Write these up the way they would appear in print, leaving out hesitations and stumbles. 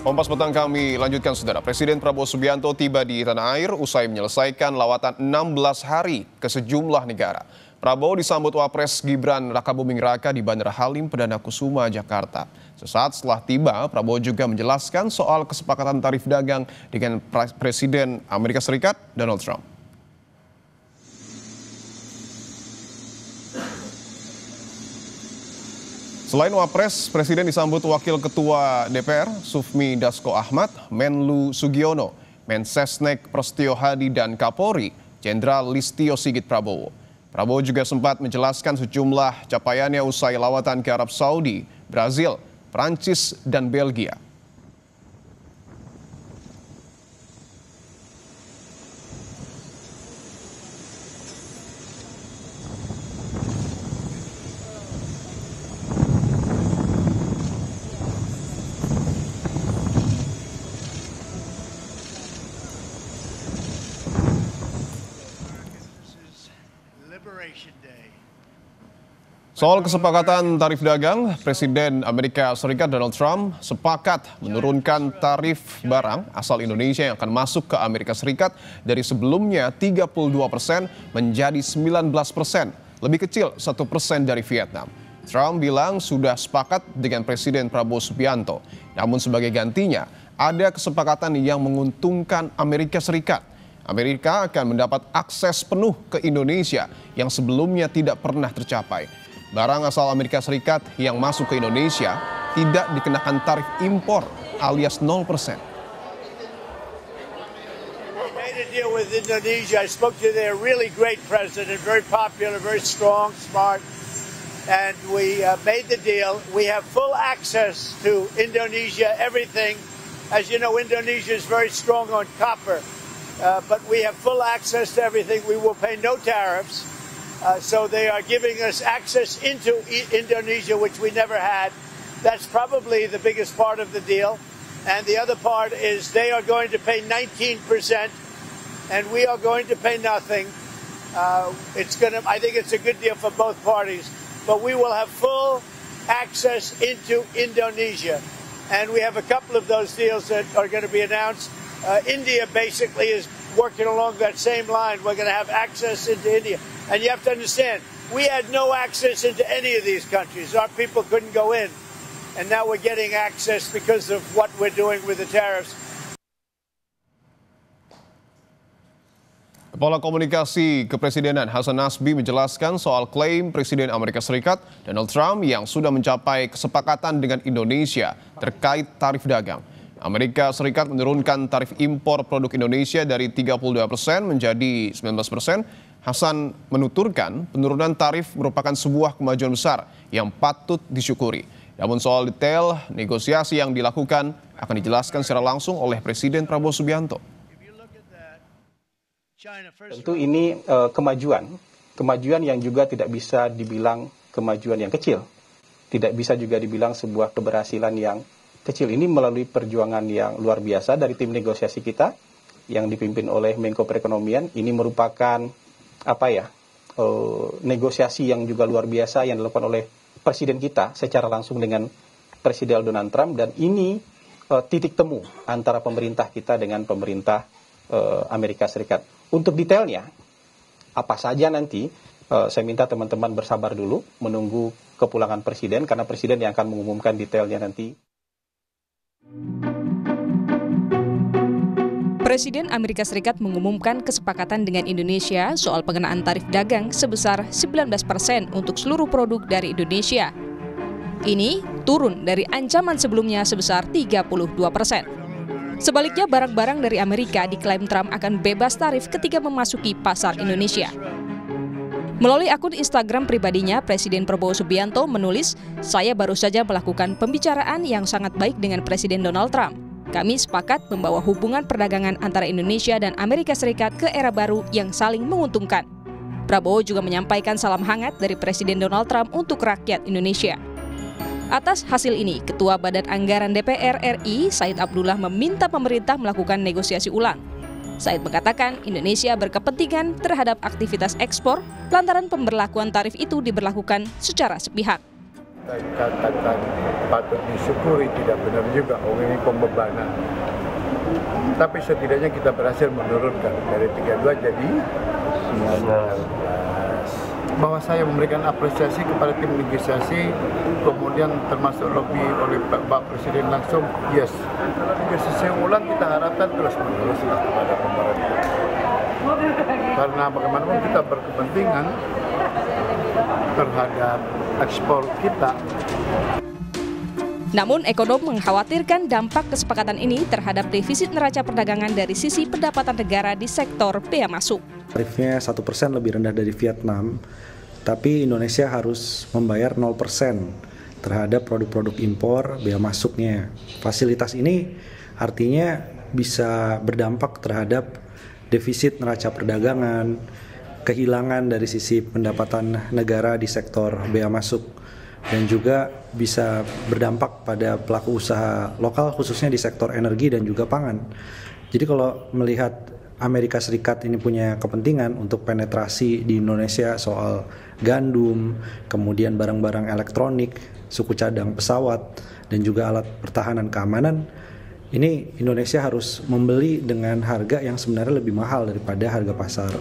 Kompas Petang kami lanjutkan, saudara. Presiden Prabowo Subianto tiba di tanah air usai menyelesaikan lawatan 16 hari ke sejumlah negara. Prabowo disambut Wapres Gibran Rakabuming Raka di Bandara Halim Perdana Kusuma, Jakarta. Sesaat setelah tiba, Prabowo juga menjelaskan soal kesepakatan tarif dagang dengan Presiden Amerika Serikat Donald Trump. Selain Wapres, Presiden disambut Wakil Ketua DPR Sufmi Dasko Ahmad, Menlu Sugiono, Mensesnek Prasetyo Hadi, dan Kapolri Jenderal Listio Sigit Prabowo. Prabowo juga sempat menjelaskan sejumlah capaiannya usai lawatan ke Arab Saudi, Brazil, Prancis, dan Belgia. Soal kesepakatan tarif dagang, Presiden Amerika Serikat Donald Trump sepakat menurunkan tarif barang asal Indonesia yang akan masuk ke Amerika Serikat dari sebelumnya 32% menjadi 19%, lebih kecil 1% dari Vietnam. Trump bilang sudah sepakat dengan Presiden Prabowo Subianto, namun sebagai gantinya ada kesepakatan yang menguntungkan Amerika Serikat. Amerika akan mendapat akses penuh ke Indonesia yang sebelumnya tidak pernah tercapai. Barang asal Amerika Serikat yang masuk ke Indonesia tidak dikenakan tarif impor alias 0%. Made a deal with Indonesia. I spoke to their really great president, very popular, very strong, smart, and we made the deal. We have full access to Indonesia, everything. As you know, Indonesia is very strong on copper, but we have full access to everything. We will pay no tariffs. So they are giving us access into Indonesia, which we never had. That's probably the biggest part of the deal. And the other part is they are going to pay 19%, and we are going to pay nothing. I think it's a good deal for both parties. But we will have full access into Indonesia. And we have a couple of those deals that are going to be announced. India basically is working along that same line. We're going to have access into India. And you have to understand, we had no access into any of these countries. Our people couldn't go in. And now we're getting access because of what we're doing with the tariffs. Kepala Komunikasi Kepresidenan Hasan Nasbi menjelaskan soal klaim Presiden Amerika Serikat Donald Trump yang sudah mencapai kesepakatan dengan Indonesia terkait tarif dagang. Amerika Serikat menurunkan tarif impor produk Indonesia dari 32% menjadi 19%. Hasan menuturkan penurunan tarif merupakan sebuah kemajuan besar yang patut disyukuri. Namun soal detail negosiasi yang dilakukan akan dijelaskan secara langsung oleh Presiden Prabowo Subianto. Tentu ini kemajuan yang juga tidak bisa dibilang kemajuan yang kecil. Tidak bisa juga dibilang sebuah keberhasilan yang kecil. Ini melalui perjuangan yang luar biasa dari tim negosiasi kita yang dipimpin oleh Menko Perekonomian. Ini merupakan negosiasi yang juga luar biasa yang dilakukan oleh Presiden kita secara langsung dengan Presiden Donald Trump, dan ini titik temu antara pemerintah kita dengan pemerintah Amerika Serikat. Untuk detailnya apa saja nanti saya minta teman-teman bersabar dulu menunggu kepulangan Presiden, karena Presiden yang akan mengumumkan detailnya nanti. Presiden Amerika Serikat mengumumkan kesepakatan dengan Indonesia soal pengenaan tarif dagang sebesar 19% untuk seluruh produk dari Indonesia. Ini turun dari ancaman sebelumnya sebesar 32%. Sebaliknya, barang-barang dari Amerika diklaim Trump akan bebas tarif ketika memasuki pasar Indonesia. Melalui akun Instagram pribadinya, Presiden Prabowo Subianto menulis, "Saya baru saja melakukan pembicaraan yang sangat baik dengan Presiden Donald Trump. Kami sepakat membawa hubungan perdagangan antara Indonesia dan Amerika Serikat ke era baru yang saling menguntungkan." Prabowo juga menyampaikan salam hangat dari Presiden Donald Trump untuk rakyat Indonesia. Atas hasil ini, Ketua Badan Anggaran DPR RI, Said Abdullah, meminta pemerintah melakukan negosiasi ulang. Said mengatakan Indonesia berkepentingan terhadap aktivitas ekspor lantaran pemberlakuan tarif itu diberlakukan secara sepihak. Katakan patut disyukuri tidak benar juga, ini pembebanan. Tapi setidaknya kita berhasil menurunkan dari 32 jadi 19. Bahwa saya memberikan apresiasi kepada tim negosiasi, kemudian termasuk lobby oleh Pak Presiden langsung, yes. Negosiasi ulang kita harapkan terus-menerus kepada pemerintah. Karena bagaimanapun kita berkepentingan terhadap ekspor kita. Namun, ekonom mengkhawatirkan dampak kesepakatan ini terhadap defisit neraca perdagangan dari sisi pendapatan negara di sektor bea masuk. Tarifnya 1% lebih rendah dari Vietnam, tapi Indonesia harus membayar 0% terhadap produk-produk impor bea masuknya. Fasilitas ini artinya bisa berdampak terhadap defisit neraca perdagangan, kehilangan dari sisi pendapatan negara di sektor bea masuk, dan juga bisa berdampak pada pelaku usaha lokal khususnya di sektor energi dan juga pangan. Jadi kalau melihat Amerika Serikat ini punya kepentingan untuk penetrasi di Indonesia soal gandum, kemudian barang-barang elektronik, suku cadang pesawat, dan juga alat pertahanan keamanan, ini Indonesia harus membeli dengan harga yang sebenarnya lebih mahal daripada harga pasar.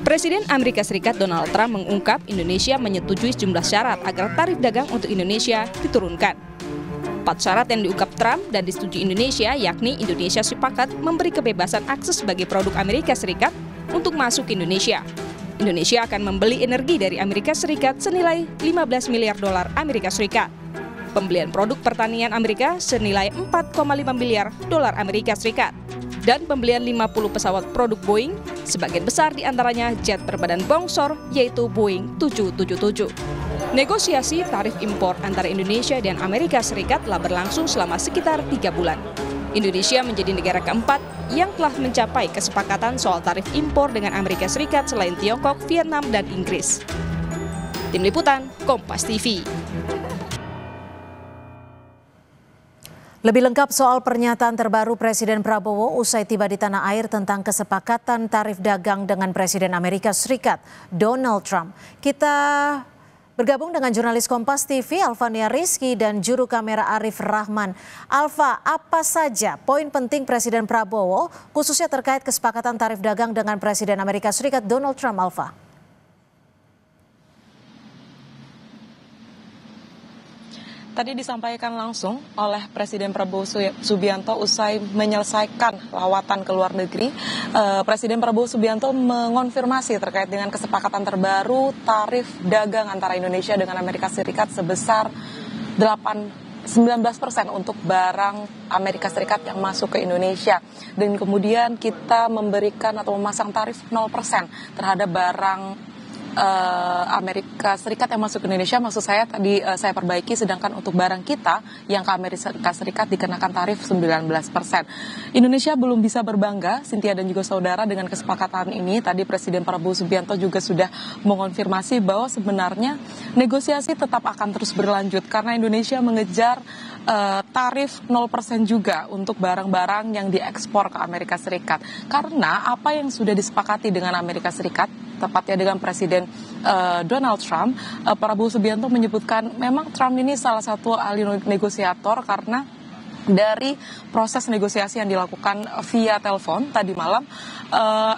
Presiden Amerika Serikat Donald Trump mengungkap Indonesia menyetujui sejumlah syarat agar tarif dagang untuk Indonesia diturunkan. 4 syarat yang diungkap Trump dan disetujui Indonesia, yakni Indonesia sepakat memberi kebebasan akses bagi produk Amerika Serikat untuk masuk ke Indonesia. Indonesia akan membeli energi dari Amerika Serikat senilai 15 miliar dolar Amerika Serikat. Pembelian produk pertanian Amerika senilai 4,5 miliar dolar Amerika Serikat. Dan pembelian 50 pesawat produk Boeing, sebagian besar diantaranya jet berbadan bongsor, yaitu Boeing 777. Negosiasi tarif impor antara Indonesia dan Amerika Serikat telah berlangsung selama sekitar 3 bulan. Indonesia menjadi negara keempat yang telah mencapai kesepakatan soal tarif impor dengan Amerika Serikat selain Tiongkok, Vietnam, dan Inggris. Tim Liputan, Kompas TV. Lebih lengkap soal pernyataan terbaru Presiden Prabowo usai tiba di tanah air tentang kesepakatan tarif dagang dengan Presiden Amerika Serikat, Donald Trump. Kita bergabung dengan jurnalis Kompas TV, Alvania Rizky, dan juru kamera Arif Rahman. Alva, apa saja poin penting Presiden Prabowo, khususnya terkait kesepakatan tarif dagang dengan Presiden Amerika Serikat, Donald Trump, Alva? Tadi disampaikan langsung oleh Presiden Prabowo Subianto usai menyelesaikan lawatan ke luar negeri. Presiden Prabowo Subianto mengonfirmasi terkait dengan kesepakatan terbaru tarif dagang antara Indonesia dengan Amerika Serikat sebesar 19% untuk barang Amerika Serikat yang masuk ke Indonesia. Dan kemudian kita memberikan atau memasang tarif 0% terhadap barang Amerika Serikat yang masuk ke Indonesia. Maksud saya tadi saya perbaiki, sedangkan untuk barang kita yang ke Amerika Serikat dikenakan tarif 19%. Indonesia belum bisa berbangga, Cynthia dan juga saudara, dengan kesepakatan ini. Tadi Presiden Prabowo Subianto juga sudah mengonfirmasi bahwa sebenarnya negosiasi tetap akan terus berlanjut karena Indonesia mengejar tarif 0% juga untuk barang-barang yang diekspor ke Amerika Serikat. Karena apa yang sudah disepakati dengan Amerika Serikat, tepatnya dengan Presiden Donald Trump, Prabowo Subianto menyebutkan memang Trump ini salah satu ahli negosiator karena dari proses negosiasi yang dilakukan via telepon tadi malam,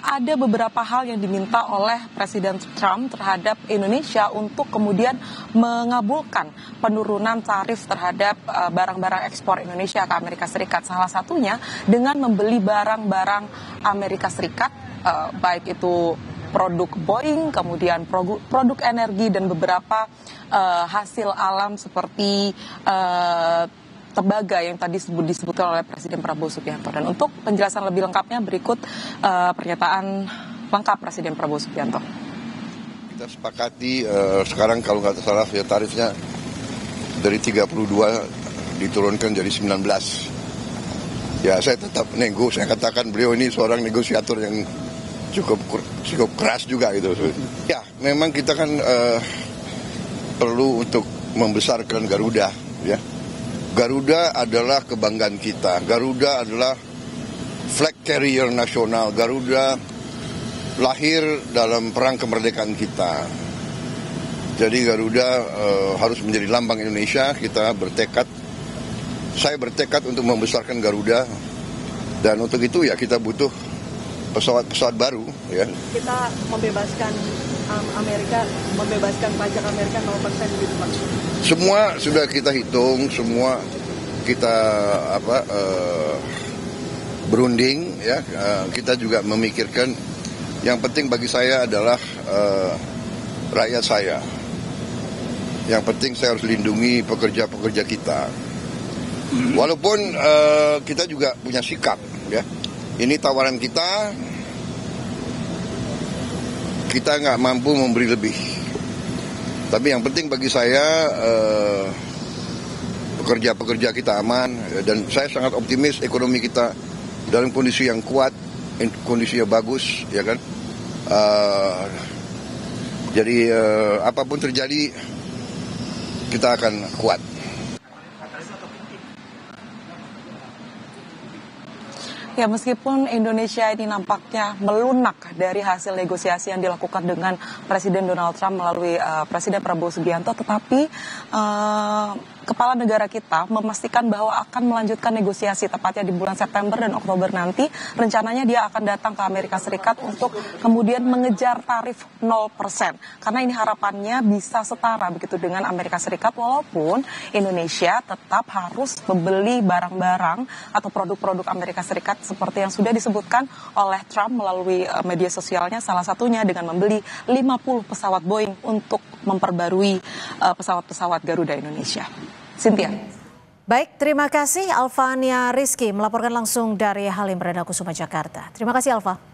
ada beberapa hal yang diminta oleh Presiden Trump terhadap Indonesia untuk kemudian mengabulkan penurunan tarif terhadap barang-barang ekspor Indonesia ke Amerika Serikat. Salah satunya dengan membeli barang-barang Amerika Serikat, baik itu produk Boeing, kemudian produk energi dan beberapa hasil alam seperti tembaga yang tadi disebutkan oleh Presiden Prabowo Subianto. Dan untuk penjelasan lebih lengkapnya berikut pernyataan lengkap Presiden Prabowo Subianto. Kita sepakati sekarang kalau nggak salah ya tarifnya dari 32 diturunkan jadi 19. Ya saya tetap nego, saya katakan beliau ini seorang negosiator yang cukup keras juga gitu. Ya memang kita kan perlu untuk membesarkan Garuda ya. Garuda adalah kebanggaan kita. Garuda adalah flag carrier nasional. Garuda lahir dalam perang kemerdekaan kita. Jadi Garuda harus menjadi lambang Indonesia. Kita bertekad, saya bertekad untuk membesarkan Garuda, dan untuk itu ya kita butuh pesawat-pesawat baru. Ya. Kita membebaskan Amerika, membebaskan pajak Amerika 0% gitu Pak. Semua sudah kita hitung, semua kita berunding, ya. Kita juga memikirkan. Yang penting bagi saya adalah rakyat saya. Yang penting saya harus lindungi pekerja-pekerja kita. Walaupun kita juga punya sikap, ya. Ini tawaran kita nggak mampu memberi lebih. Tapi yang penting bagi saya pekerja-pekerja kita aman, dan saya sangat optimis ekonomi kita dalam kondisi yang kuat, kondisinya bagus, ya kan. Jadi apapun terjadi kita akan kuat. Ya, meskipun Indonesia ini nampaknya melunak dari hasil negosiasi yang dilakukan dengan Presiden Donald Trump melalui Presiden Prabowo Subianto, tetapi kepala negara kita memastikan bahwa akan melanjutkan negosiasi tepatnya di bulan September dan Oktober nanti. Rencananya dia akan datang ke Amerika Serikat untuk kemudian mengejar tarif 0%. Karena ini harapannya bisa setara begitu dengan Amerika Serikat, walaupun Indonesia tetap harus membeli barang-barang atau produk-produk Amerika Serikat seperti yang sudah disebutkan oleh Trump melalui media sosialnya, salah satunya dengan membeli 50 pesawat Boeing untuk memperbarui pesawat-pesawat Garuda Indonesia. Cynthia. Baik, terima kasih Alvania Rizky melaporkan langsung dari Halim Perdana Kusuma, Jakarta. Terima kasih Alva.